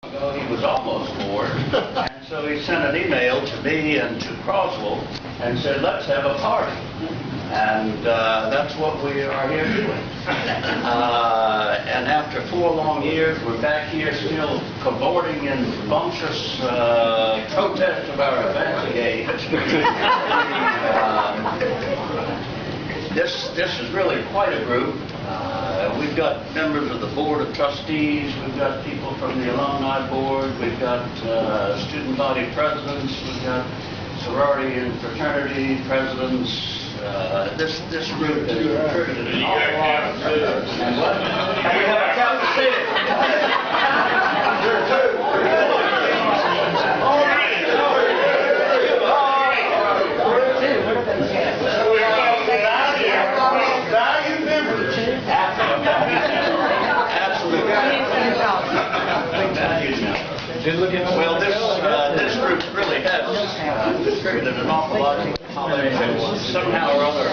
ago, he was almost bored, and so he sent an email to me and to Croswell and said, let's have a party. And that's what we are here doing. And after 4 long years, we're back here still cavorting in bumptious protest of our advancing age. This is really quite a group. We've got members of the Board of Trustees, we've got people from the Alumni Board, we've got student body presidents, we've got sorority and fraternity presidents. This group has contributed an awful lot. And what? And we have a Catholic city. Well, this group really has contributed an awful lot to college, and somehow or other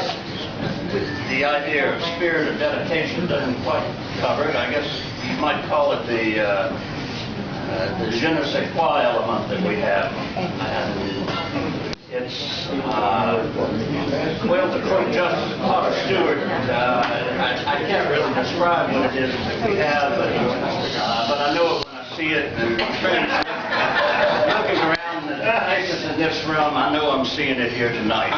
the idea of spirit of dedication doesn't quite cover it. I guess you might call it the je ne sais quoi element that we have. And it's, well, to quote Justice Potter Stewart, I can't really describe what it is that we have, but I know it when I see it, and friends looking around the places in this room, I know I'm seeing it here tonight.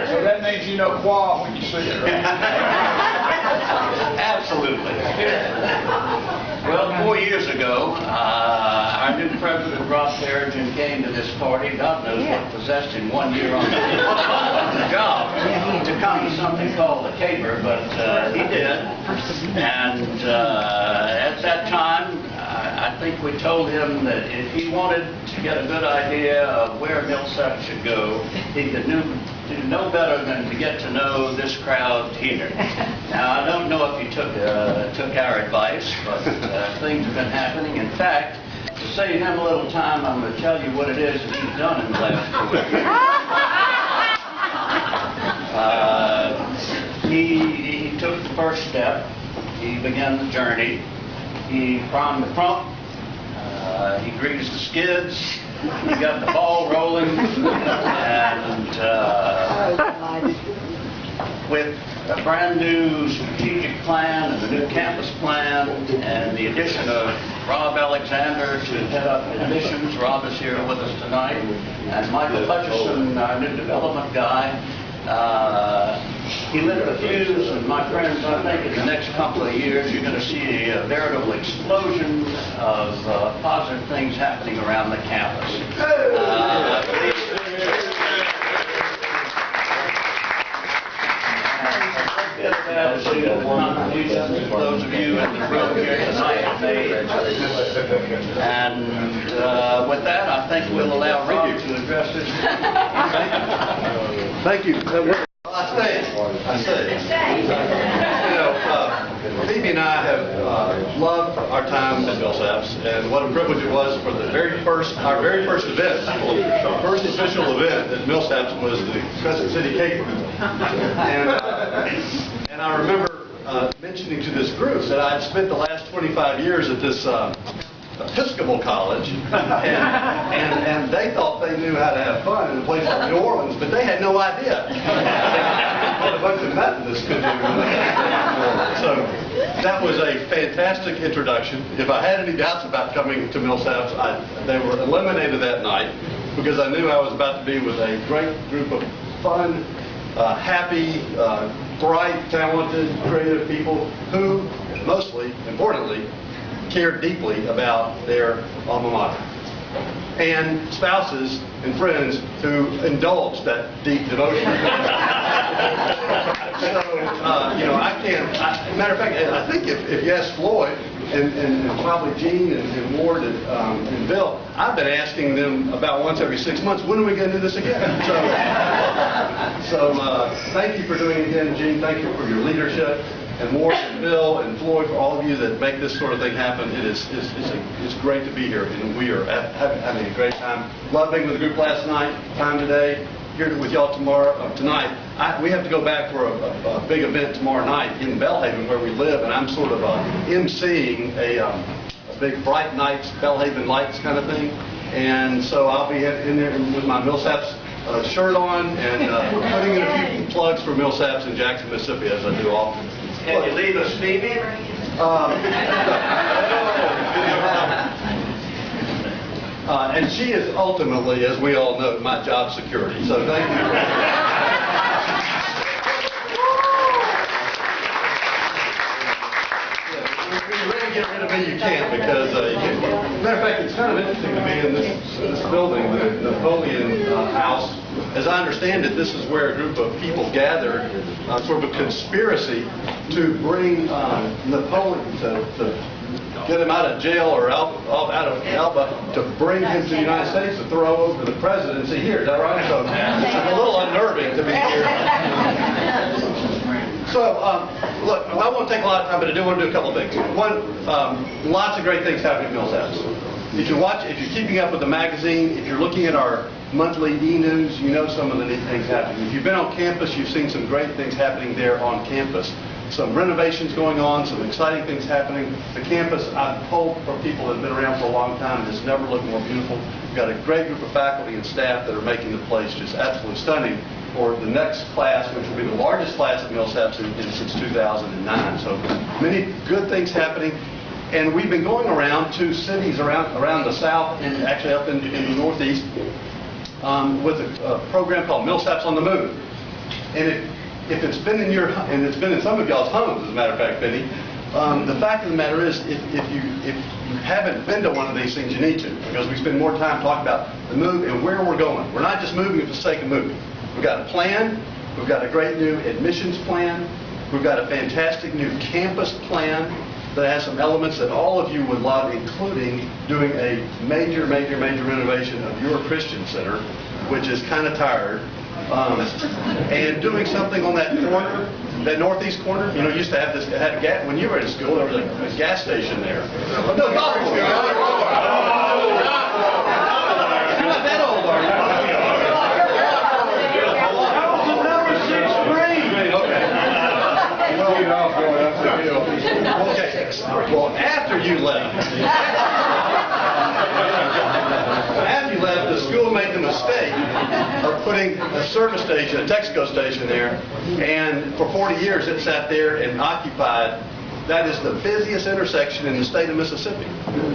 So that means you know qua when you see it, right? Absolutely. Well, 4 years ago, our new president, Ross Harrigan, came to this party. God knows what possessed him 1 year on the job to come to something called the Caper, but he did. And at that time, I think we told him that if he wanted to get a good idea of where Millsaps should go, he could do no better than to get to know this crowd here. Now, I don't know if he took our advice, but things have been happening. In fact, to save him a little time, I'm going to tell you what it is that he's done in the last 4 years. He took the first step. He began the journey. He primed the pump. He greased the skids. He got the ball rolling. And with a brand new strategic plan and a new campus plan and the addition of Rob Alexander to head up admissions. Rob is here with us tonight. And Michael Hutchison, our new development guy. He lit the fuse, and my friends, I think in the next couple of years you're going to see a veritable explosion of positive things happening around the campus. Those of you in the room here tonight have made. And with that, I think we'll allow Rob to address this. Thank you. I say. You know, Phoebe and I have loved our time at Millsaps, and what a privilege it was for our very first event, our first official event at Millsaps was the Crescent City Caper. And I remember mentioning to this group that I'd spent the last 25 years at this Episcopal college, and they thought they knew how to have fun in a place like New Orleans, but they had no idea what a bunch of Methodists could do. So that was a fantastic introduction. If I had any doubts about coming to Millsaps, they were eliminated that night because I knew I was about to be with a great group of fun, happy, bright, talented, creative people who, mostly, importantly, cared deeply about their alma mater, and spouses and friends who indulged that deep devotion. So, you know, matter of fact, I think if you ask Floyd and probably Gene and Ward and Bill, I've been asking them about once every 6 months, when are we going to do this again? So thank you for doing it again, Gene. Thank you for your leadership. And Ward and Bill and Floyd, for all of you that make this sort of thing happen, it's great to be here, and we are having a great time. Loved being with the group last night, time today, here with y'all tonight. We have to go back for a big event tomorrow night in Belhaven, where we live, and I'm sort of emceeing a big bright nights, Bellhaven lights kind of thing. And so I'll be in there with my Millsaps shirt on and putting in a few plugs for Millsaps in Jackson, Mississippi, as I do often. Can you leave us, Phoebe? And she is ultimately, as we all know, my job security. So thank you. Get rid of me, you can't, because matter of fact, it's kind of interesting to be in this building, the Napoleon House. As I understand it, this is where a group of people gathered, sort of a conspiracy to bring Napoleon to get him out of jail or out of Alba, to bring him to the United States to throw over the presidency here. Is that right? So it's a little unnerving to be here. So, look, I won't take a lot of time, but I do want to do a couple of things. One, lots of great things happening at Millsaps. If you're keeping up with the magazine, if you're looking at our monthly e-news, you know some of the neat things happening. If you've been on campus, you've seen some great things happening there on campus. Some renovations going on, some exciting things happening. The campus, I've told for people that have been around for a long time, has never looked more beautiful. We've got a great group of faculty and staff that are making the place just absolutely stunning for the next class, which will be the largest class at Millsaps since 2009. So many good things happening. And we've been going around to cities around the South and actually up in the Northeast with a program called Millsaps on the Move. And if it's been it's been in some of y'all's homes, as a matter of fact, Benny, the fact of the matter is, if you haven't been to one of these things, you need to, because we spend more time talking about the move and where we're going. We're not just moving for the sake of moving. We've got a plan. We've got a great new admissions plan. We've got a fantastic new campus plan that has some elements that all of you would love, including doing a major renovation of your Christian Center, which is kind of tired, and doing something on that corner, that northeast corner. You know, used to have this. When you were in school, there was a gas station there. Oh, no, golf course. You're not that old, are you? Okay. Well, after you left, the school made the mistake of putting a service station, a Texaco station there, and for 40 years it sat there and occupied. That is the busiest intersection in the state of Mississippi,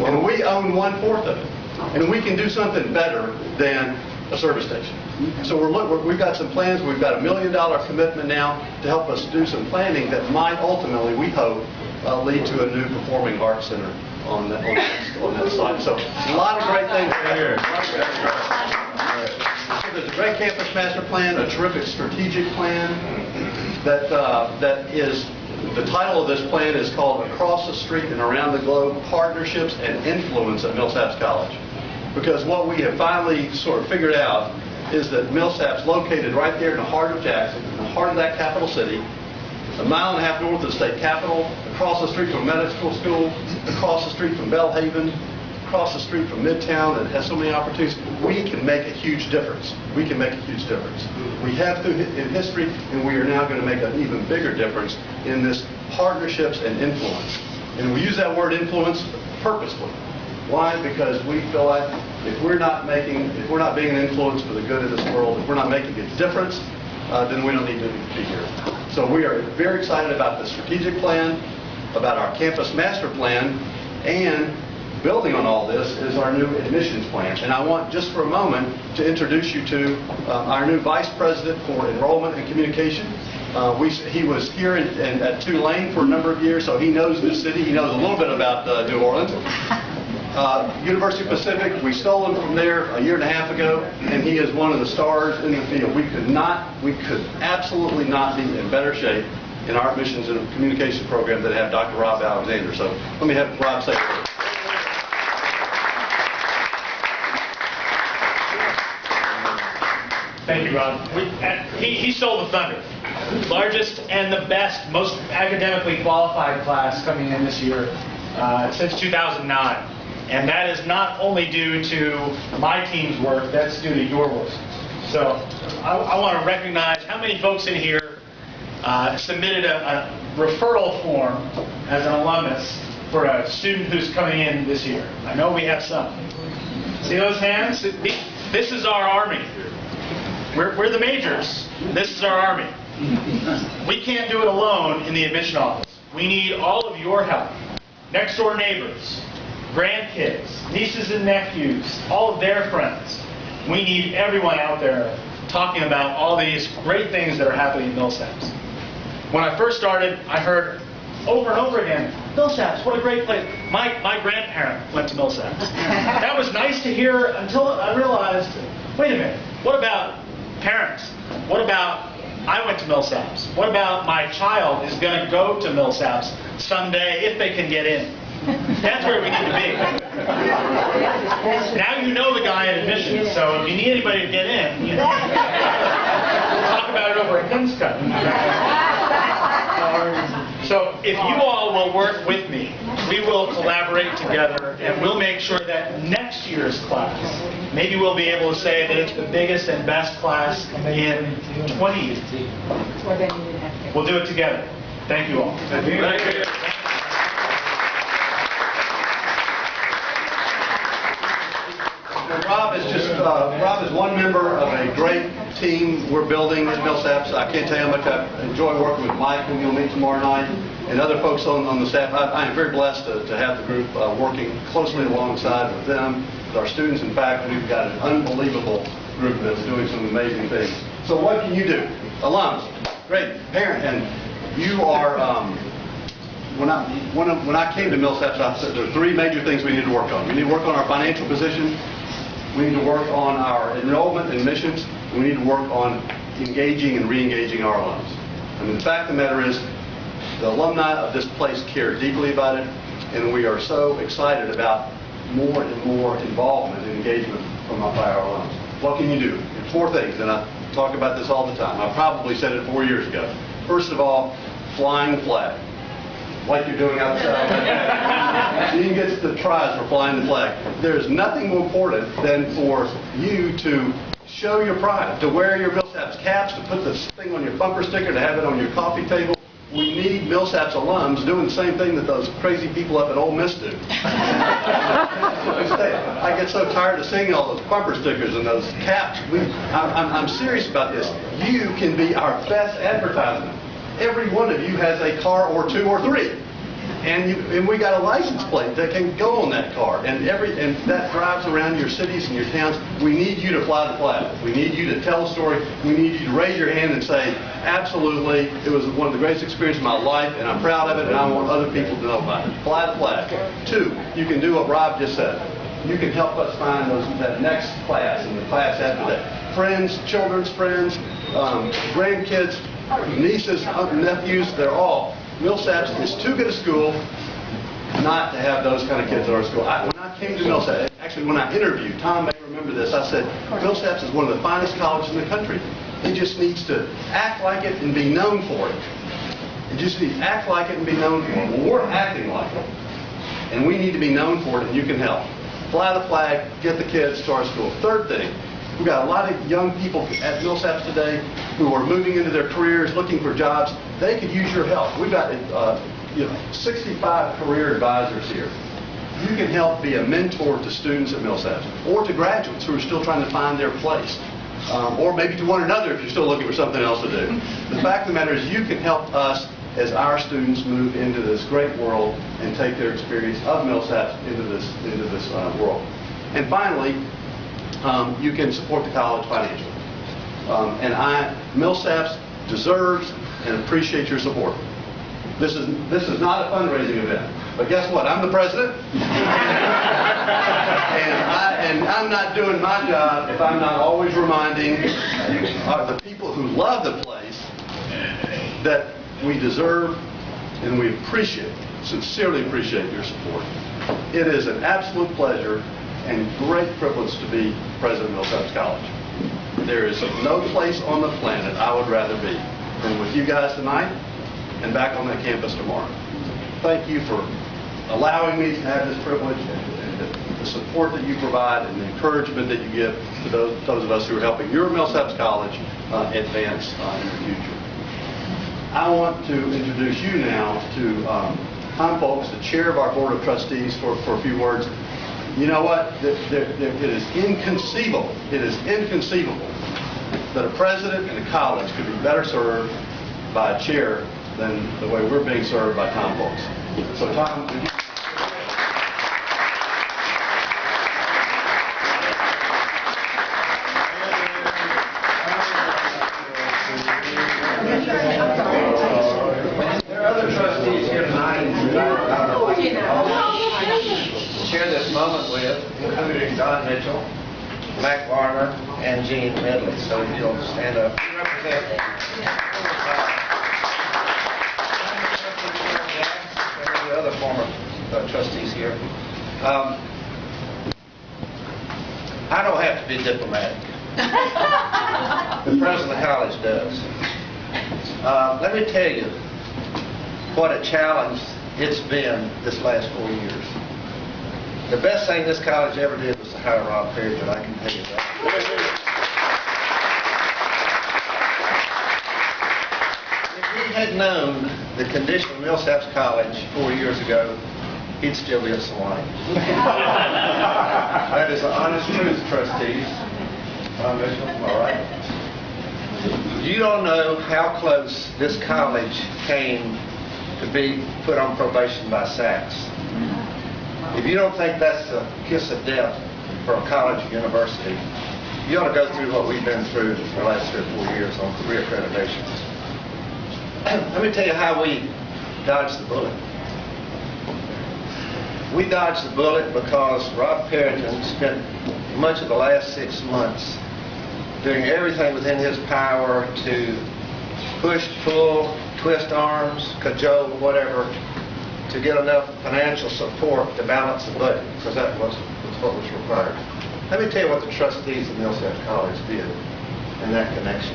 and we own 1/4 of it, and we can do something better than a service station. So we've got some plans. We've got $1 million commitment now to help us do some planning that might ultimately, we hope, lead to a new performing arts center on that site. So a lot of great things here. So there's a great campus master plan, a terrific strategic plan that is, the title of this plan is called Across the Street and Around the Globe, Partnerships and Influence at Millsaps College. Because what we have finally sort of figured out is that Millsaps, located right there in the heart of Jackson, in the heart of that capital city, a mile and a half north of the state capitol, across the street from medical school, across the street from Bellhaven, across the street from Midtown, that has so many opportunities, we can make a huge difference. We can make a huge difference. We have to in history, and we are now going to make an even bigger difference in this partnerships and influence. And we use that word influence purposefully. Why? Because we feel like if we're not being an influence for the good of this world, if we're not making a difference, then we don't need to be here. So we are very excited about the strategic plan, about our campus master plan, and building on all this is our new admissions plan. And I want just for a moment to introduce you to our new Vice President for Enrollment and Communication. He was here at Tulane for a number of years, so he knows the city. He knows a little bit about New Orleans. University of Pacific, we stole him from there a year and a half ago, and he is one of the stars in the field. We could absolutely not be in better shape in our admissions and communication program than have Dr. Rob Alexander. So let me have Rob say it. Thank you, Rob. He stole the thunder. Largest and the best, most academically qualified class coming in this year since 2009. And that is not only due to my team's work, that's due to your work. So I want to recognize how many folks in here submitted a referral form as an alumnus for a student who's coming in this year? I know we have some. See those hands? This is our army. We're the majors. This is our army. We can't do it alone in the admission office. We need all of your help. Next door neighbors, grandkids, nieces and nephews, all of their friends. We need everyone out there talking about all these great things that are happening in Millsaps. When I first started, I heard over and over again, Millsaps, what a great place. My grandparent went to Millsaps. That was nice to hear until I realized, wait a minute, what about parents? What about I went to Millsaps? What about my child is going to go to Millsaps someday if they can get in? That's where we need to be. Now you know the guy at admissions, so if you need anybody to get in, you know, talk about it over a Kim's cut. So if you all will work with me, we will collaborate together and we'll make sure that next year's class, maybe we'll be able to say that it's the biggest and best class in 20 years. We'll do it together. Thank you all. Thank you. Rob is one member of a great team we're building at Millsaps. I can't tell you how much I enjoy working with Mike, whom you'll meet tomorrow night, and other folks on the staff. I am very blessed to have the group working closely alongside with them, with our students and faculty. We've got an unbelievable group that's doing some amazing things. So what can you do? Alums, great, parent, and you are. When I came to Millsaps, I said there are three major things we need to work on. We need to work on our financial position. We need to work on our enrollment and admissions. We need to work on engaging and re-engaging our alums. I mean, the fact of the matter is, the alumni of this place care deeply about it, and we are so excited about more and more involvement and engagement by our alums. What can you do? There's four things, and I talk about this all the time. I probably said it 4 years ago. First of all, flying the flag. Like you're doing outside. Dean gets the prize for flying the flag. There's nothing more important than for you to show your pride, to wear your Millsaps caps, to put this thing on your bumper sticker, to have it on your coffee table. We need Millsaps alums doing the same thing that those crazy people up at Ole Miss do. I get so tired of seeing all those bumper stickers and those caps. I'm serious about this. You can be our best advertisement. Every one of you has a car or two or three, and we got a license plate that can go on that car, and that drives around your cities and your towns. We need you to fly the flag. We need you to tell a story. We need you to raise your hand and say, absolutely, it was one of the greatest experiences of my life, and I'm proud of it, and I want other people to know about it. Fly the flag. Two, you can do what Rob just said. You can help us find that next class and the class after that. Friends, children's friends, grandkids, nieces, nephews, they're all. Millsaps is too good a school not to have those kind of kids at our school. When I came to Millsaps, actually when I interviewed, Tom may remember this, I said, Millsaps is one of the finest colleges in the country. It just needs to act like it and be known for it. It just needs to act like it and be known for it. Well, we're acting like it. And we need to be known for it, and you can help. Fly the flag, get the kids to our school. Third thing, we've got a lot of young people at Millsaps today who are moving into their careers, looking for jobs. They could use your help. We've got 65 career advisors here. You can help be a mentor to students at Millsaps, or to graduates who are still trying to find their place, or maybe to one another if you're still looking for something else to do. The fact of the matter is you can help us as our students move into this great world and take their experience of Millsaps into this world. And finally, you can support the college financially. Millsaps deserves and appreciates your support. This is not a fundraising event, but guess what? I'm the president, and I'm not doing my job if I'm not always reminding the people who love the place that we deserve and we sincerely appreciate your support. It is an absolute pleasure and great privilege to be president of Millsaps College. There is no place on the planet I would rather be than with you guys tonight and back on that campus tomorrow. Thank you for allowing me to have this privilege and the support that you provide and the encouragement that you give to those of us who are helping your Millsaps College advance in the future. I want to introduce you now to Tom Folks, the chair of our Board of Trustees, for a few words. You know what? It is inconceivable. It is inconceivable that a president in a college could be better served by a chair than the way we're being served by Tom Folks. So Tom, would you... There are other trustees here tonight to share this moment with, including Don Mitchell, Mac Warner, and Gene Medley. So if you'll stand up. You represent the other former trustees here. I don't have to be diplomatic. The president of the college does. Let me tell you what a challenge it's been this last 4 years. The best thing this college ever did was to hire Rob Perry, and I can tell you that. If he had known the condition of Millsaps College 4 years ago, he'd still be a salon. That is the honest truth, trustees. All right. You don't know how close this college came to be put on probation by Sachs. If you don't think that's the kiss of death for a college or university, you ought to go through what we've been through the last 3 or 4 years on reaccreditations. Let me tell you how we dodged the bullet. We dodged the bullet because Rob Perrington spent much of the last 6 months doing everything within his power to push, pull, twist arms, cajole, whatever, to get enough financial support to balance the budget, because that was what was required. Let me tell you what the trustees of Millsaps College did in that connection.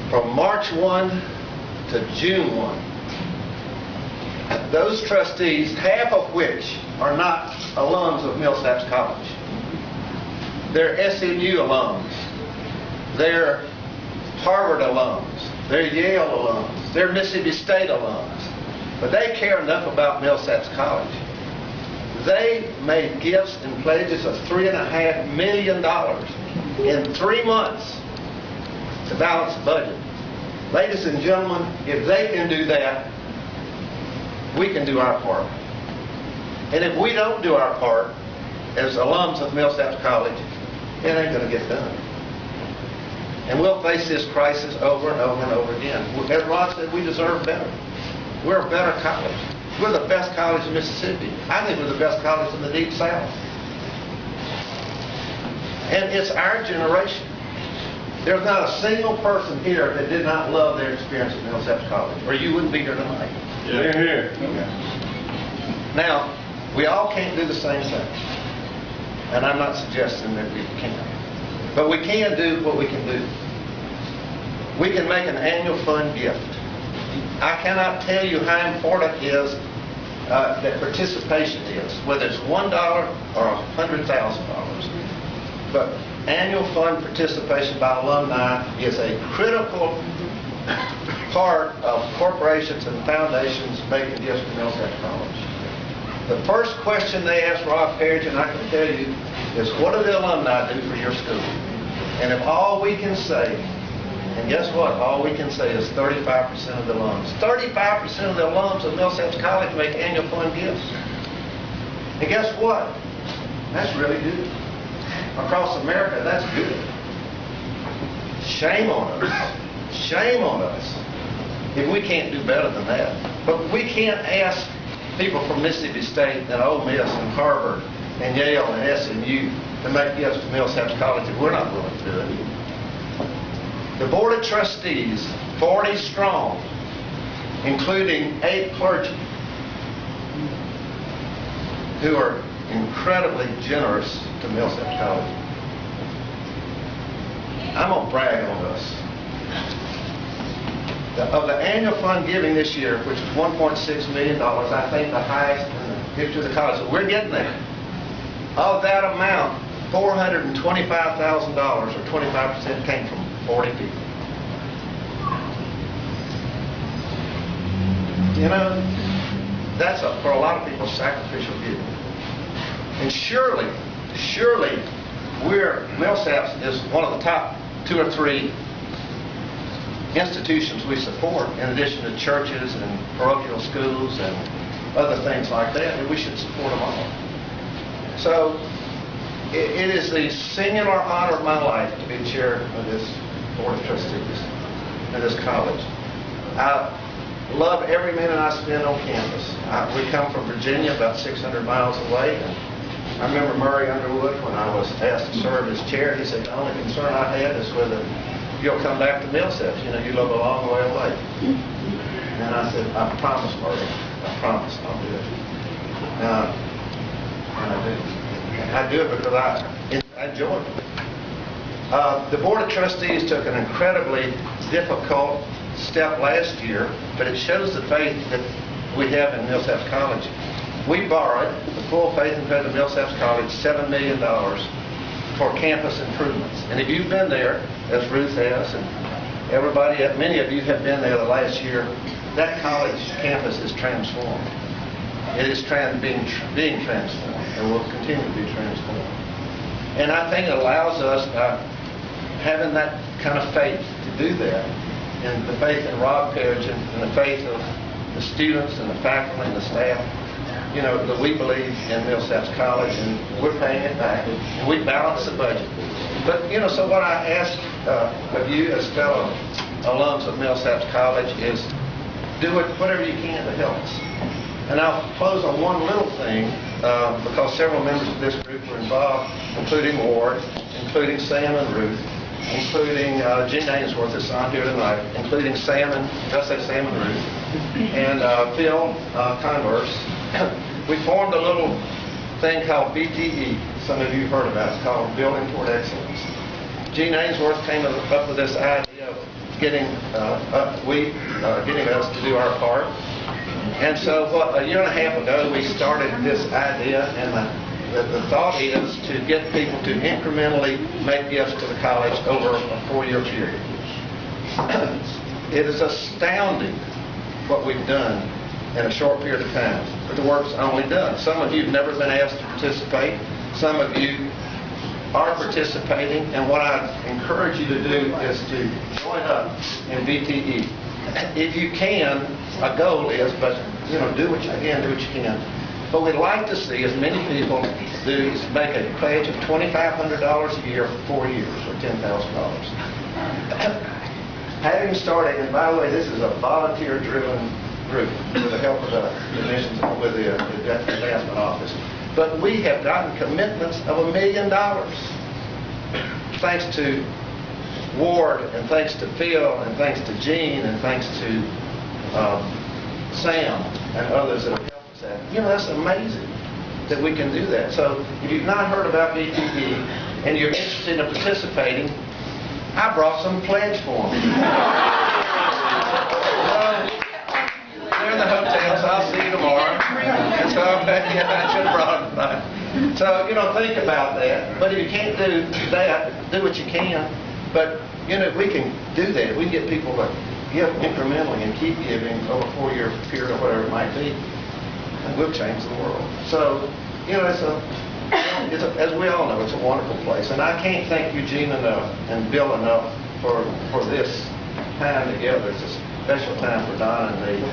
From March 1 to June 1, those trustees, half of which are not alums of Millsaps College, they're SMU alums, they're Harvard alums, they're Yale alums, they're Mississippi State alums, but they care enough about Millsaps College. They made gifts and pledges of $3.5 million in 3 months to balance the budget. Ladies and gentlemen, if they can do that, we can do our part. And if we don't do our part, as alums of Millsaps College, it ain't going to get done. And we'll face this crisis over and over and over again. As Rod said, we deserve better. We're a better college. We're the best college in Mississippi. I think we're the best college in the Deep South. And it's our generation. There's not a single person here that did not love their experience at Millsaps College, or you wouldn't be here tonight. Yeah. Here. Now, we all can't do the same thing. And I'm not suggesting that we can't. But we can do what we can do. We can make an annual fund gift. I cannot tell you how important it is that participation is, whether it's $1 or $100,000. But annual fund participation by alumni is a critical part of corporations and foundations making gifts to Millsaps College. The first question they ask Rob Perrington, I can tell you, is what do the alumni do for your school? And if all we can say, and guess what? All we can say is 35% of the alums. 35% of the alums of Millsaps College make annual fund gifts. And guess what? That's really good. Across America, that's good. Shame on us. Shame on us if we can't do better than that. But we can't ask people from Mississippi State and Ole Miss and Harvard and Yale and SMU to make gifts to Millsaps College if we're not willing to do it. The Board of Trustees, 40 strong, including 8 clergy, who are incredibly generous to Millsaps College. I'm going to brag on us. Of the annual fund giving this year, which is $1.6 million, I think the highest in the history of the college, so we're getting there. Of that amount, $425,000, or 25%, came from 40 people. You know, that's for a lot of people sacrificial giving. And surely, Millsaps is one of the top 2 or 3 institutions we support, in addition to churches and parochial schools and other things like that, and we should support them all. So, it is the singular honor of my life to be chair of this Board of Trustees at this college. I love every minute I spend on campus. We come from Virginia, about 600 miles away, and I remember Murray Underwood, when I was asked to serve as chair, he said, the only concern I had is whether you'll come back to Millsaps. You know, you live a long way away. And I said, I promise, Murray. I promise I'll do it. And I do. I do it because I enjoy it. The Board of Trustees took an incredibly difficult step last year, but it shows the faith that we have in Millsaps College. We borrowed, the full faith and credit of Millsaps College, $7 million for campus improvements. And if you've been there, as Ruth has, and everybody, many of you have been there the last year, that college campus is transformed. It is being transformed, and will continue to be transformed. And I think it allows us, having that kind of faith to do that, and the faith in Rob Perigin, and the faith of the students and the faculty and the staff, you know, that we believe in Millsaps College, and we're paying it back, and we balance the budget. But, you know, so what I ask of you as fellow alums of Millsaps College is do whatever you can to help us. And I'll close on one little thing, because several members of this group were involved, including Ward, including Sam and Ruth, including Gene Ainsworth that's on here tonight, including Sam and Ruth, and Phil Converse. We formed a little thing called BTE. Some of you have heard about it. It's called Building Toward Excellence. Gene Ainsworth came up with this idea of getting us to do our part. And so a year and a half ago, we started this idea, and the thought is to get people to incrementally make gifts to the college over a 4-year period. It is astounding what we've done in a short period of time, but the work's only done. Some of you have never been asked to participate. Some of you are participating, and what I encourage you to do is to join up in BTE. If you can, a goal is, but you know, do what you can. But we'd like to see as many people do is make a pledge of $2,500 a year for 4 years, or $10,000. Having started, and by the way, this is a volunteer-driven group with the help of the admissions, with the advancement office. But we have gotten commitments of $1 million, thanks to Ward, and thanks to Phil, and thanks to Gene, and thanks to Sam, and others that have helped us out. You know, that's amazing that we can do that. So if you've not heard about BTE, and you're interested in participating, I brought some pledge forms. They're in the hotel, so I'll see you tomorrow. And so I should have brought them. So, you know, think about that. But if you can't do that, do what you can. But, you know, we can do that. We can get people to give incrementally and keep giving over a 4-year period or whatever it might be. And we'll change the world. So, you know, as we all know, it's a wonderful place. And I can't thank Eugene enough and Bill enough for this time together. It's a special time for Don and me.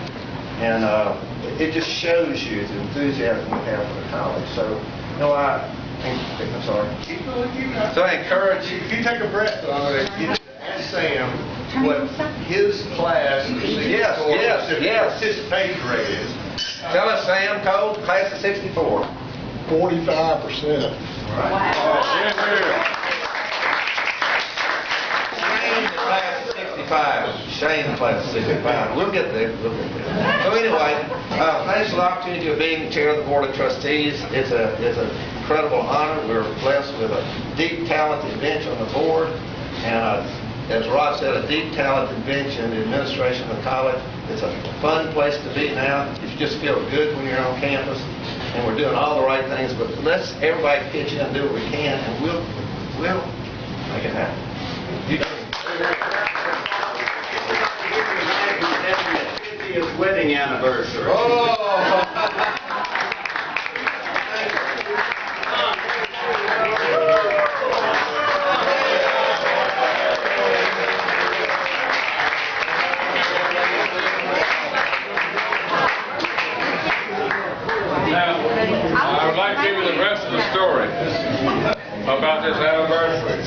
And it just shows you the enthusiasm we have for the college. So, you know, I'm sorry. So I encourage you. If you take a breath, ask Sam what his class participation rate is. Tell us, Sam, Cole, class of 64. 45%. Right. Shane, the class of 65. Shane, the class of 65. We'll get there. So anyway, thanks for the opportunity of being chair of the Board of Trustees. It's an incredible honor. We're blessed with a deep, talented bench on the board. And as Rod said, a deep, talented bench in the administration of the college. It's a fun place to be now. You just feel good when you're on campus. And we're doing all the right things, but let's everybody pitch in and do what we can, and we'll make it happen. His wedding wedding anniversary. Now, I would like to give you the rest of the story about this anniversary.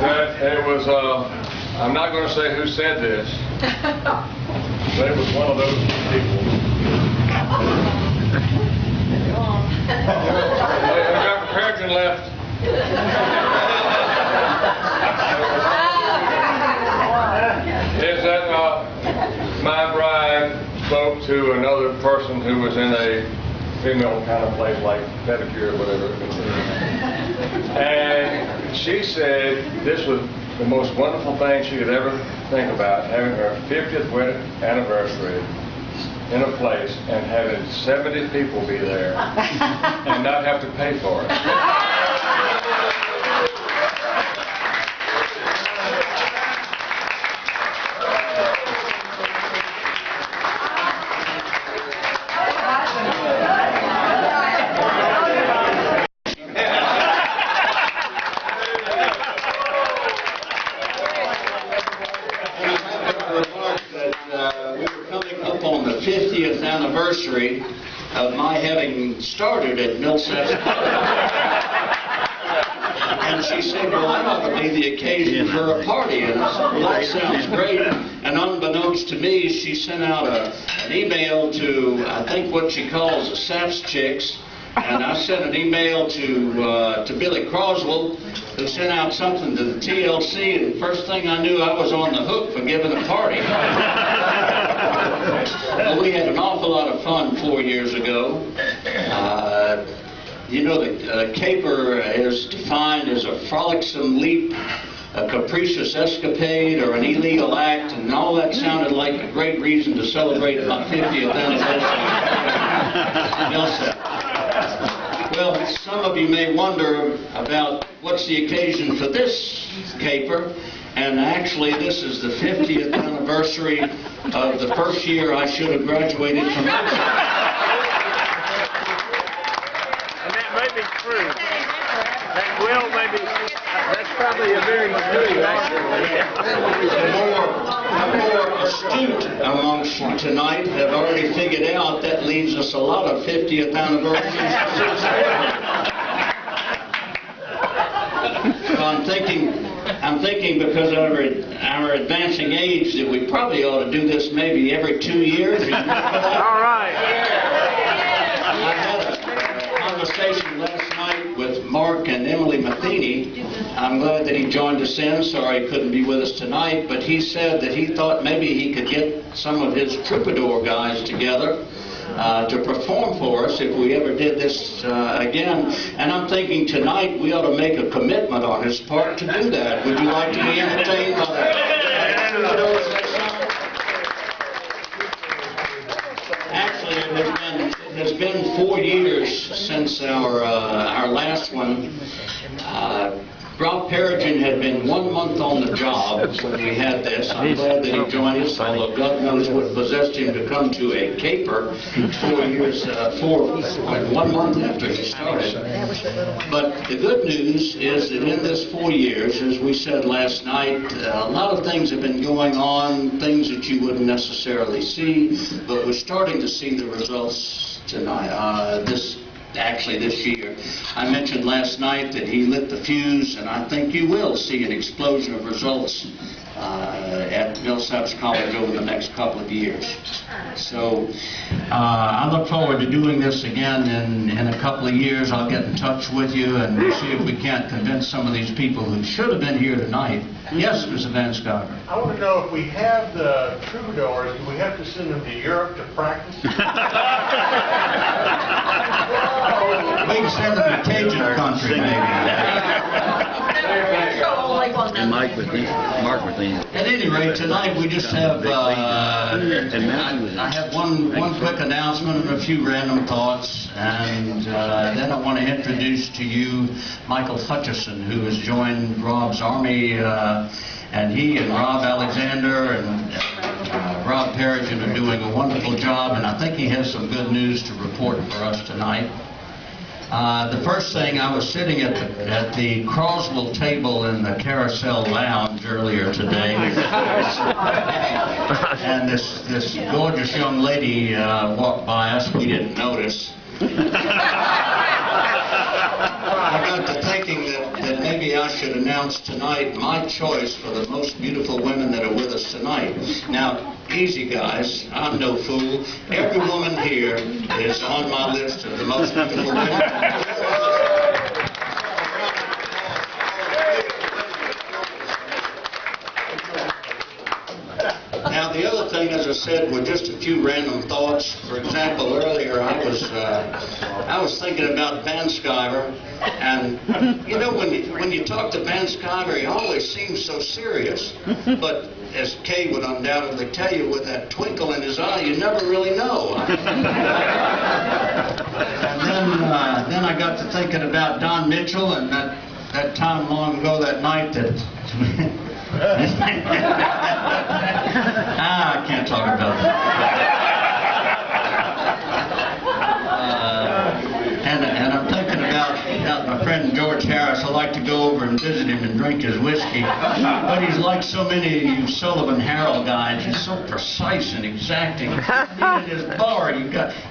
That it was, I'm not going to say who said this, but it was one of those people. Dr. Peregrine left. Is that my bride spoke to another person who was in a female kind of place like pedicure or whatever. And she said this was the most wonderful thing she could ever think about, having her 50th wedding anniversary in a place and having 70 people be there and not have to pay for it. On the 50th anniversary of my having started at Millsaps Caper. And she said, well, that ought to be the occasion for a party. And I said, well, that sounds great. And unbeknownst to me, she sent out an email to, I think, what she calls the Saps chicks. And I sent an email to Billy Croswell, who sent out something to the TLC, and first thing I knew, I was on the hook for giving a party. Well, we had an awful lot of fun 4 years ago. You know, the caper is defined as a frolicsome leap, a capricious escapade, or an illegal act, and all that sounded like a great reason to celebrate my 50th anniversary. Well, some of you may wonder about what's the occasion for this caper, and actually this is the 50th anniversary of the first year I should have graduated from Millsaps. And that may be true. That will maybe, that's probably a very true, actually. The more astute amongst you tonight have already figured out that leaves us a lot of 50th anniversaries. So I'm thinking because of our advancing age that we probably ought to do this maybe every 2 years. All right. I had a conversation last night with Mark and Emily Matheny. I'm glad that he joined us in. Sorry he couldn't be with us tonight, but he said that he thought maybe he could get some of his troubadour guys together to perform for us if we ever did this again. And I'm thinking tonight we ought to make a commitment on his part to do that. Would you like to be entertained by the troubadours next summer? Actually, it has been 4 years since our last one. Rob Peregrine had been 1 month on the job when we had this. I'm glad that he joined us, although God knows what possessed him to come to a caper 1 month after he started. But the good news is that in this 4 years, as we said last night, a lot of things have been going on, things that you wouldn't necessarily see, but we're starting to see the results tonight, this year. I mentioned last night that he lit the fuse, and I think you will see an explosion of results at Millsaps College over the next couple of years. So I look forward to doing this again in a couple of years. I'll get in touch with you and we'll see if we can't convince some of these people who should have been here tonight. Yes, Mr. Van Scotter. I want to know if we have the troubadours, do we have to send them to Europe to practice? We can send them to Cajun country, maybe. And Mark with him. At any rate, tonight we just have, I have one quick announcement and a few random thoughts, and then I want to introduce to you Michael Hutchison, who has joined Rob's Army, and he and Rob Alexander and Rob Perigin are doing a wonderful job, and I think he has some good news to report for us tonight. The first thing, I was sitting at the Croswell table in the Carousel Lounge earlier today, and this gorgeous young lady walked by us. We didn't notice. I got to thinking that maybe I should announce tonight my choice for the most beautiful women that are with us tonight. Now, easy guys, I'm no fool. Every woman here is on my list of the most beautiful women. Now, the other thing, as I said, were just a few random thoughts. For example, earlier I was thinking about Van Sciver, and you know, when you talk to Van Sciver, he always seems so serious. But as Kay would undoubtedly tell you, with that twinkle in his eye, you never really know. And then I got to thinking about Don Mitchell and that time long ago that night that. I can't talk about that. And I'm thinking about my friend George Harris. I like to go over and visit him and drink his whiskey. But he's like so many of you Sullivan Harrell guys. He's so precise and exacting. At his bar,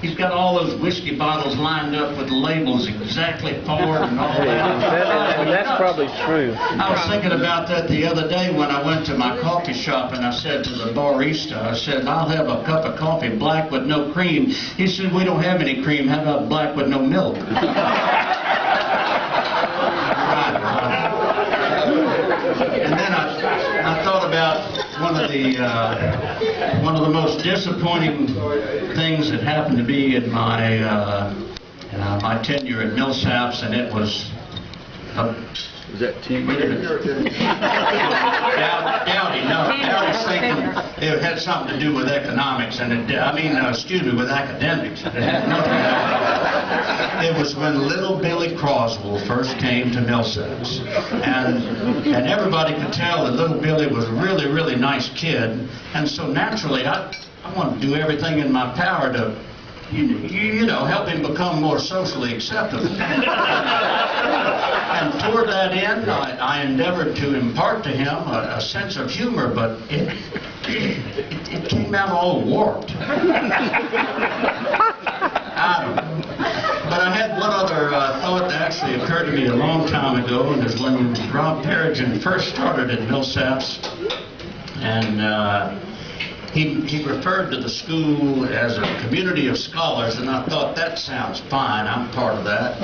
he's got all those whiskey bottles lined up with labels exactly for it and all that. And that's probably true. I was thinking about that the other day when I went to my coffee shop, and I said to the barista, I said, I'll have a cup of coffee black with no cream. He said, we don't have any cream. How about black with no milk? And then I thought about one of the most disappointing things that happened to me in my tenure at Millsaps, and it was. Is that Tim? Dowdy's thinking it had something to do with economics, and with academics. It had nothing to do with it. It was when little Billy Croswell first came to Millsaps, and everybody could tell that little Billy was a really, really nice kid, and so naturally I wanted to do everything in my power to help him become more socially acceptable. And toward that end, I endeavored to impart to him a sense of humor, but it came out all warped. I don't know. But I had one other thought that actually occurred to me a long time ago, and it was when Rob Perigin first started at Millsaps, and he referred to the school as a community of scholars, and I thought, that sounds fine, I'm part of that.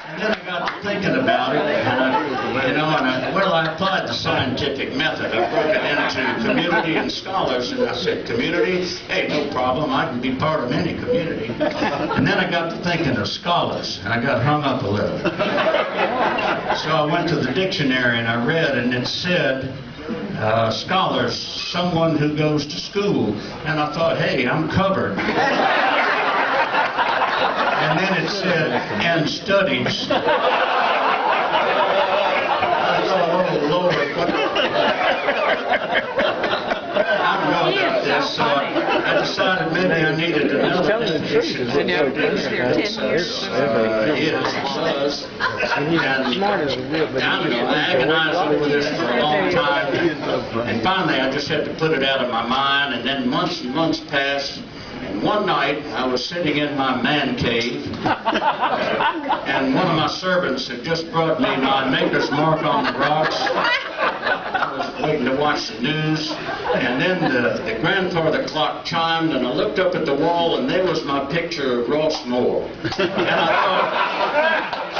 And then I got to thinking about it, and I applied the scientific method. I broke it into community and scholars, and I said, community? Hey, no problem, I can be part of any community. And then I got to thinking of scholars, and I got hung up a little. So I went to the dictionary and I read, and it said, scholars, someone who goes to school. And I thought, hey, I'm covered. And then it said, and studies. I thought, oh, Lord, I don't know about this, so I decided maybe I needed another definition. And I agonized over this for a long time, and finally I just had to put it out of my mind, and then months and months passed, and one night I was sitting in my man cave, and one of my servants had just brought me my maker's mark on the rocks. I was waiting to watch the news, and then the grandfather clock chimed, and I looked up at the wall, and there was my picture of Ross Moore. And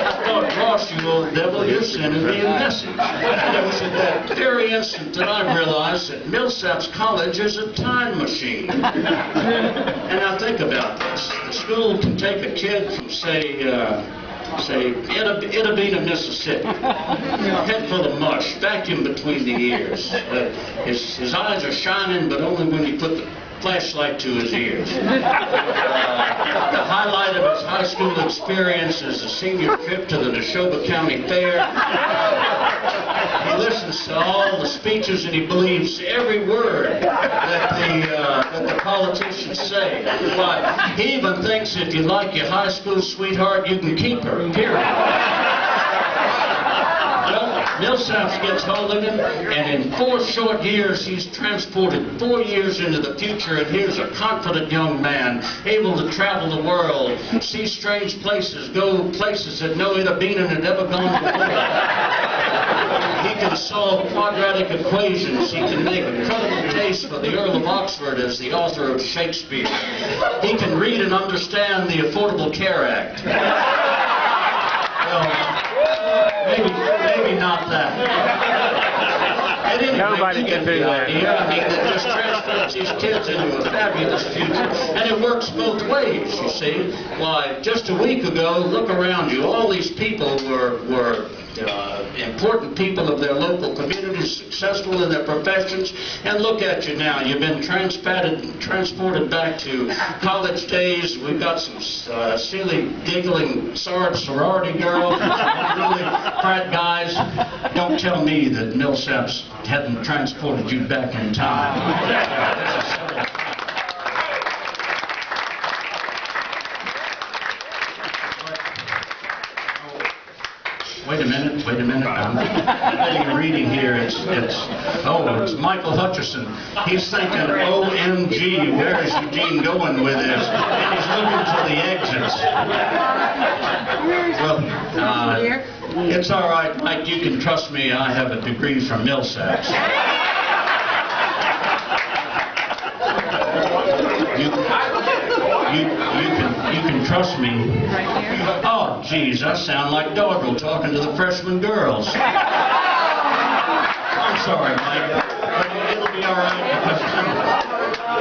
I thought, Ross, you old devil, you're sending me a message. And it was at that very instant that I realized that Millsaps College is a time machine. And now think about this. The school can take a kid from, say, Itabena, Mississippi, head full of mush, vacuum between the ears. His eyes are shining, but only when you put the flashlight to his ears. The highlight of his high school experience is a senior trip to the Neshoba County Fair. He listens to all the speeches and he believes every word that the politicians say. Why, he even thinks if you like your high school sweetheart, you can keep her, period. Well, Millsaps gets hold of him, and in 4 short years, he's transported 4 years into the future, and here's a confident young man, able to travel the world, see strange places, go places that no other being had ever gone before. He can solve quadratic equations. He can make a credible case for the Earl of Oxford as the author of Shakespeare. He can read and understand the Affordable Care Act. Maybe not that. At any Nobody rate, can do that. Idea. I mean, it just transforms these kids into a fabulous future. And it works both ways, you see. Why, just a week ago, look around you. All these people were important people of their local communities, successful in their professions, and look at you now. You've been transported back to college days. We've got some silly, giggling sorority girls, and some really frat guys. Don't tell me that Millsaps hadn't transported you back in time. Wait a minute. I'm getting a reading here. It's Michael Hutchison. He's thinking, OMG, where is Eugene going with this? And he's looking for the exits. Well, it's all right, Mike. You can trust me. I have a degree from Millsaps. You can trust me. Oh, geez, I sound like Doggle talking to the freshman girls. I'm sorry, Mike, but it'll be all right because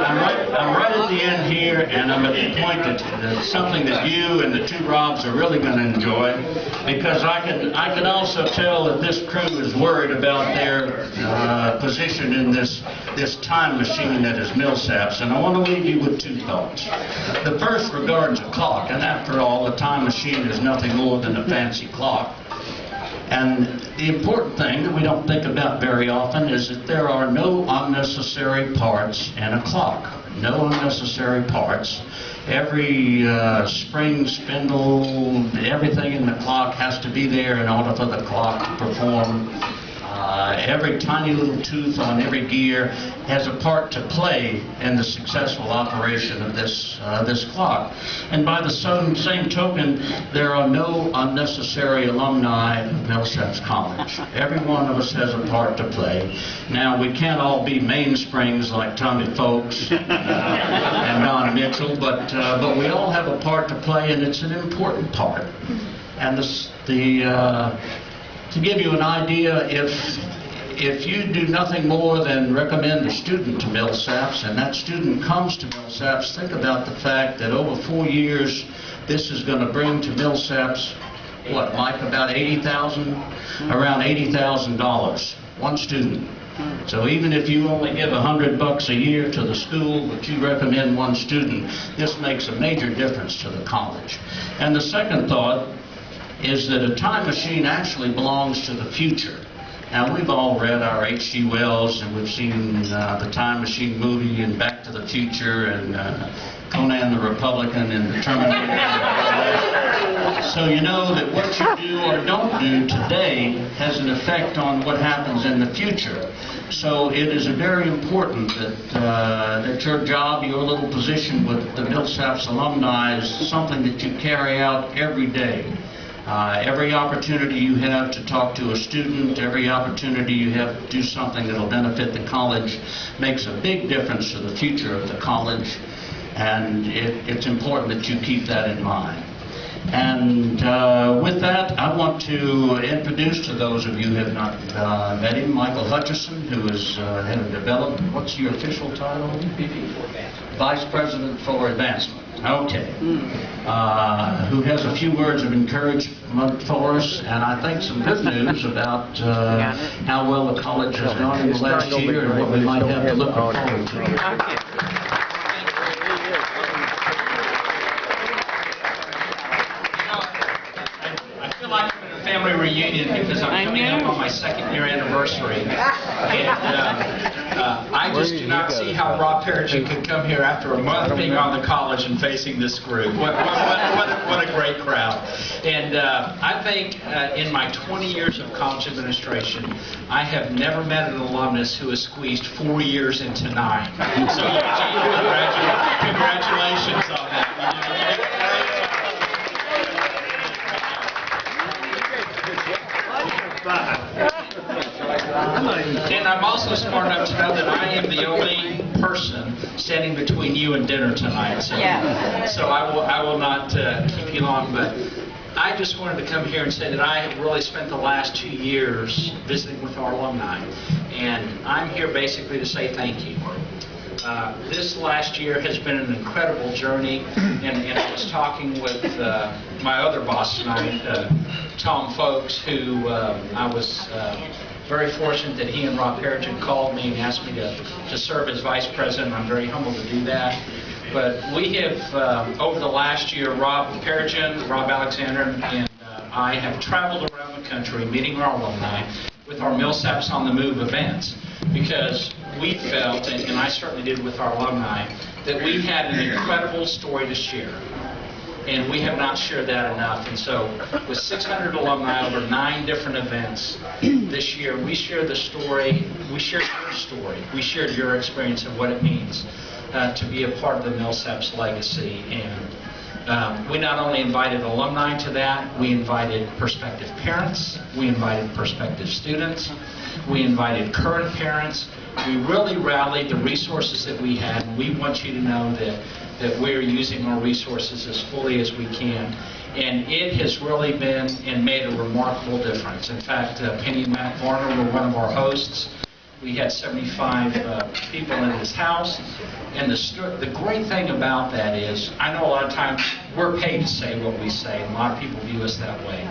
I'm right at the end here, and I'm at the point that something that you and the 2 Robs are really going to enjoy, because I can also tell that this crew is worried about their position in this time machine that is Millsaps, and I want to leave you with 2 thoughts. The first regards a clock, and after all, a time machine is nothing more than a fancy clock. And the important thing that we don't think about very often is that there are no unnecessary parts in a clock. No unnecessary parts. Every spring, spindle, everything in the clock has to be there in order for the clock to perform. Every tiny little tooth on every gear has a part to play in the successful operation of this clock. And by the same token, there are no unnecessary alumni of Millsaps College. Every one of us has a part to play. Now, we can't all be mainsprings like Tommy Folks and Don Mitchell, but we all have a part to play, and it's an important part. And to give you an idea, if you do nothing more than recommend a student to Millsaps, and that student comes to Millsaps, think about the fact that over 4 years, this is going to bring to Millsaps, what, Mike, about around $80,000, one student. So even if you only give $100 a year to the school, but you recommend one student, this makes a major difference to the college. And the second thought is that a time machine actually belongs to the future. Now, we've all read our H.G. Wells, and we've seen the Time Machine movie, and Back to the Future, and Conan the Republican, and the Terminator. So you know that what you do or don't do today has an effect on what happens in the future. So it is very important that your job, your little position with the Millsaps alumni is something that you carry out every day. Every opportunity you have to talk to a student, every opportunity you have to do something that will benefit the college makes a big difference to the future of the college, and it's important that you keep that in mind. And with that, I want to introduce to those of you who have not met him, Michael Hutchison, who is head of development. What's your official title? VP for Advancement. Vice President for Advancement. Okay. Who has a few words of encouragement for us, and I think some good news about how well the college has gone in the last year and what we might have to look forward to. Family reunion because I'm coming up on my second-year anniversary. And I just do not see how Rob Perigin could come here after a month being on the college and facing this group. What a great crowd. And I think in my 20 years of college administration, I have never met an alumnus who has squeezed 4 years into 9. So Eugene, congratulations on that. And I'm also smart enough to know that I am the only person standing between you and dinner tonight. So, so I will not keep you long, but I just wanted to come here and say that I have really spent the last 2 years visiting with our alumni, and I'm here basically to say thank you. This last year has been an incredible journey, and I was talking with my other boss tonight, Tom Folks, who I was very fortunate that he and Rob Perigin called me and asked me to serve as vice president. I'm very humbled to do that. But we have, over the last year, Rob Perigin, Rob Alexander, and I have traveled around the country meeting our alumni with our Millsaps on the Move events, because we felt, and I certainly did with our alumni, that we had an incredible story to share. And we have not shared that enough. And so with 600 alumni over 9 different events this year, we shared the story, we shared your story, we shared your experience of what it means to be a part of the Millsaps legacy. And we not only invited alumni to that, we invited prospective parents, we invited prospective students, we invited current parents. We really rallied the resources that we had, and we want you to know that we're using our resources as fully as we can. And it has really been and made a remarkable difference. In fact, Penny and Matt Varner were one of our hosts. We had 75 people in this house. And the great thing about that is, I know a lot of times we're paid to say what we say, and a lot of people view us that way.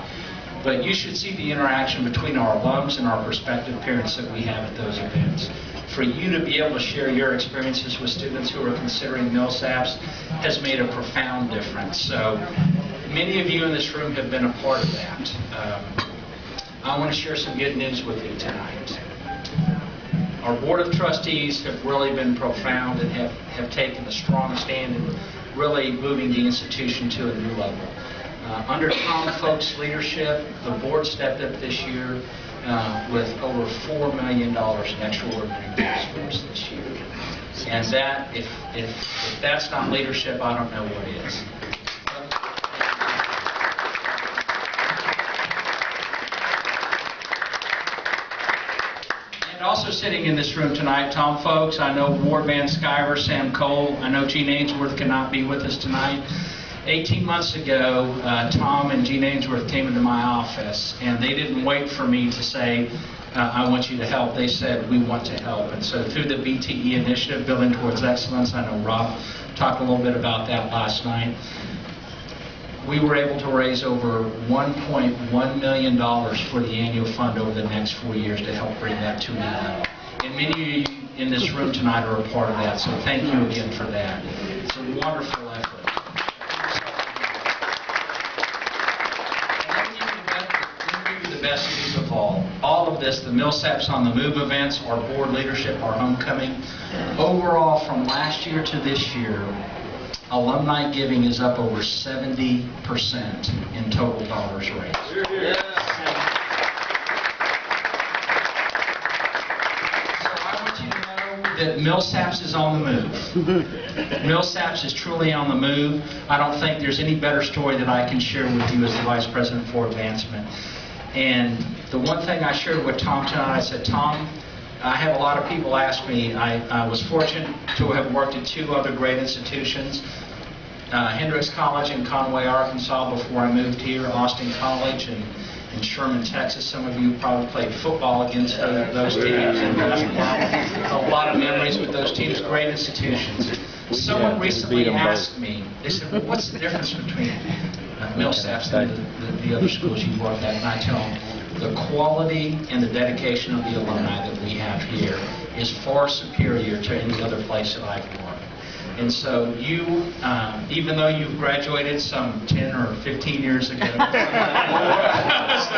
But you should see the interaction between our alums and our prospective parents that we have at those events. For you to be able to share your experiences with students who are considering Millsaps has made a profound difference. So many of you in this room have been a part of that. I want to share some good news with you tonight. Our Board of Trustees have really been profound and have taken a strong stand in really moving the institution to a new level. Under Tom Folks' leadership, the board stepped up this year with over $4 million in extraordinary resources this year. And that, if that's not leadership, I don't know what is. And also sitting in this room tonight, Tom Folks, I know Ward Van Sciver, Sam Cole, I know Gene Ainsworth cannot be with us tonight. 18 months ago, Tom and Gene Ainsworth came into my office, and they didn't wait for me to say, I want you to help. They said, we want to help. And so through the BTE initiative, Building Towards Excellence, I know Rob talked a little bit about that last night, we were able to raise over $1.1 million for the annual fund over the next 4 years to help bring that to an end. And many of you in this room tonight are a part of that, so thank you again for that. It's a wonderful effort. Best news of all of this, the Millsaps on the Move events, our board leadership, our homecoming. Overall, from last year to this year, alumni giving is up over 70% in total dollars raised. So I want you to know that Millsaps is on the move. Millsaps is truly on the move. I don't think there's any better story that I can share with you as the Vice President for Advancement. And the one thing I shared with Tom tonight, I said, Tom, I have a lot of people ask me, I was fortunate to have worked at 2 other great institutions, Hendrix College in Conway, Arkansas before I moved here, Austin College in Sherman, Texas. Some of you probably played football against those teams and basketball. A lot of memories with those teams, great institutions. Someone recently asked me, they said, well, what's the difference between Millsaps and the other schools you've worked at? And I tell them, the quality and the dedication of the alumni that we have here is far superior to any other place that I've worked. And so you, even though you've graduated some 10 or 15 years ago, some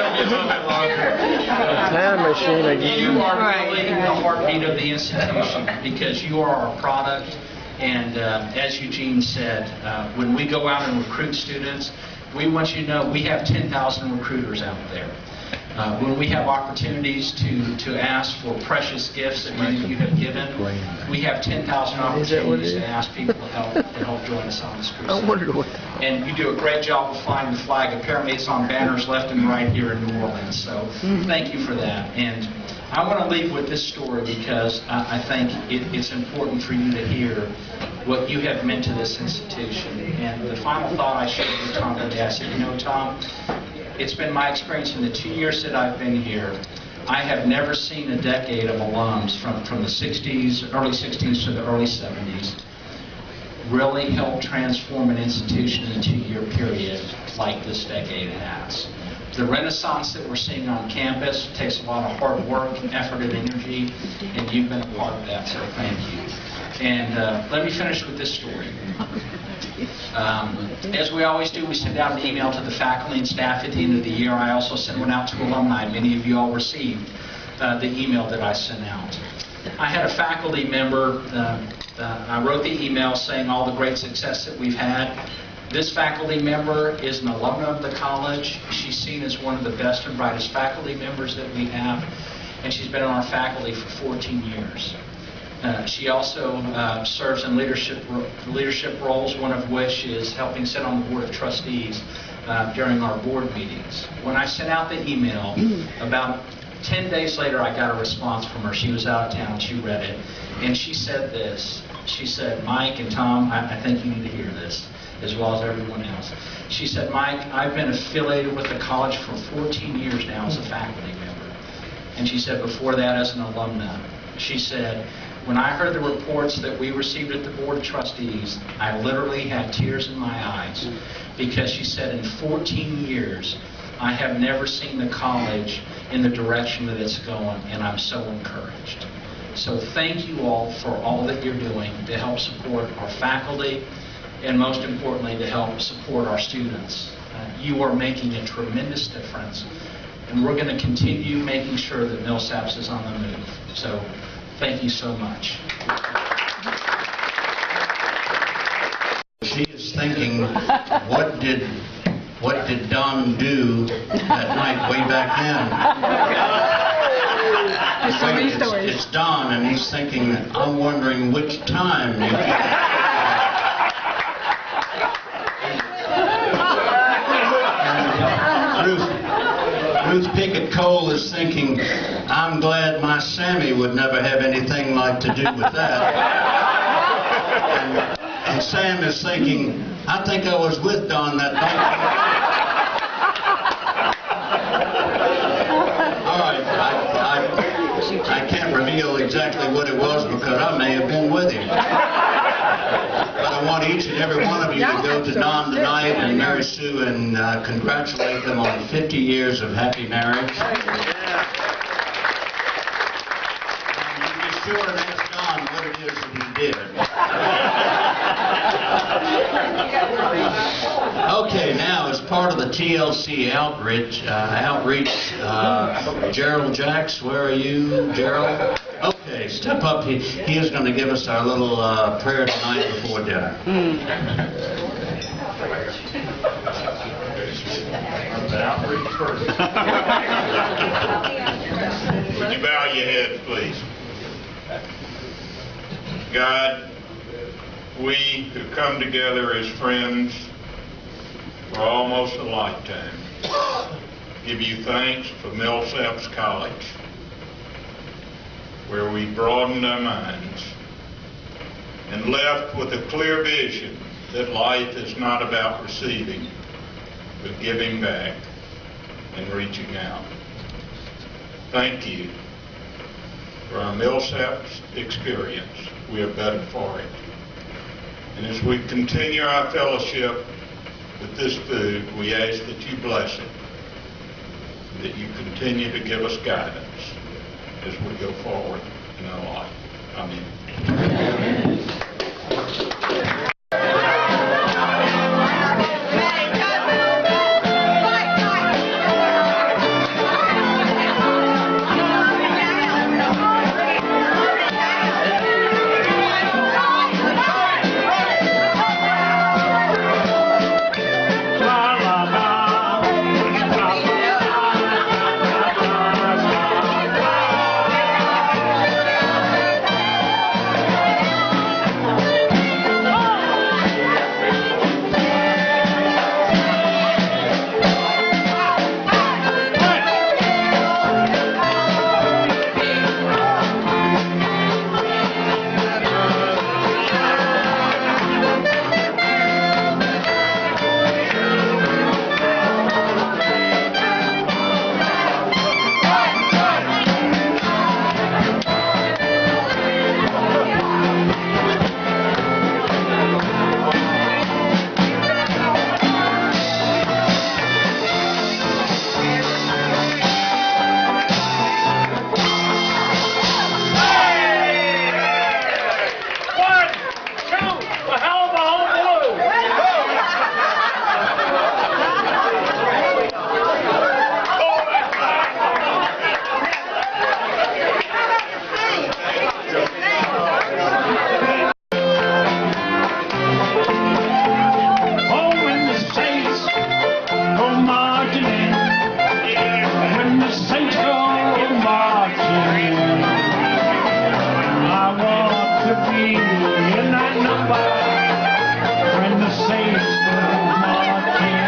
a little bit longer, Time machine again. you are really the heartbeat of the institution because you are our product. And as Eugene said, when we go out and recruit students, we want you to know we have 10,000 recruiters out there. When we have opportunities to ask for precious gifts that many of you have given, we have 10,000 opportunities to ask people to help join us on this crusade. And you do a great job of flying the flag. Apparently it's on banners left and right here in New Orleans. So thank you for that. And I want to leave with this story because I think it's important for you to hear what you have meant to this institution. And the final thought I shared with Tom today, I said, you know, Tom, it's been my experience in the 2 years that I've been here, I have never seen a decade of alums from the 60s, early 60s to the early 70s really help transform an institution in a 2-year period like this decade has. The renaissance that we're seeing on campus takes a lot of hard work, effort, and energy, and you've been a part of that, so thank you. And let me finish with this story. As we always do, we send out an email to the faculty and staff at the end of the year. I also send one out to alumni. Many of you all received the email that I sent out. I had a faculty member, I wrote the email saying all the great success that we've had. This faculty member is an alumna of the college. She's seen as one of the best and brightest faculty members that we have, and she's been on our faculty for 14 years. She also serves in leadership roles, one of which is helping sit on the Board of Trustees during our board meetings. When I sent out the email, about 10 days later I got a response from her. She was out of town, she read it, and she said this. She said, Mike and Tom, I think you need to hear this, as well as everyone else. She said, Mike, I've been affiliated with the college for 14 years now as a faculty member. And she said, before that as an alumna. She said, when I heard the reports that we received at the Board of Trustees, I literally had tears in my eyes because she said in 14 years, I have never seen the college in the direction that it's going, and I'm so encouraged. So thank you all for all that you're doing to help support our faculty and most importantly to help support our students. You are making a tremendous difference, and we're going to continue making sure that Millsaps is on the move. So thank you so much. She is thinking, what did Don do that night way back then? It's Don, and he's thinking, I'm wondering which time you Ruth Pickett Cole is thinking, I'm glad my Sammy would never have anything like to do with that. And Sam is thinking, I think I was with Don that night. All right, I can't reveal exactly what it was because I may have been with him. But I want each and every one of you to go to Don tonight and Mary Sue and congratulate them on 50 years of happy marriage. And you be sure and ask Don what it is that he did. Okay, now as part of the TLC outreach, Gerald Jacks, where are you, Gerald? Okay, step up. He is going to give us our little prayer tonight before dinner. Would you bow your heads, please? God, we have come together as friends for almost a lifetime. Give you thanks for Millsaps College, where we broadened our minds and left with a clear vision that life is not about receiving, but giving back and reaching out. Thank you for our Millsaps experience. We are better for it. And as we continue our fellowship with this food, we ask that you bless it, that you continue to give us guidance as we go forward in our life. Amen. to be in that number when the saints go marching.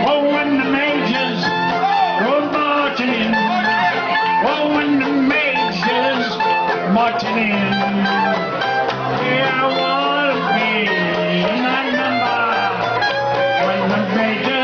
Oh, when the majors go marching in. Oh, when the majors marching in. Yeah, I want to be in that number when the majors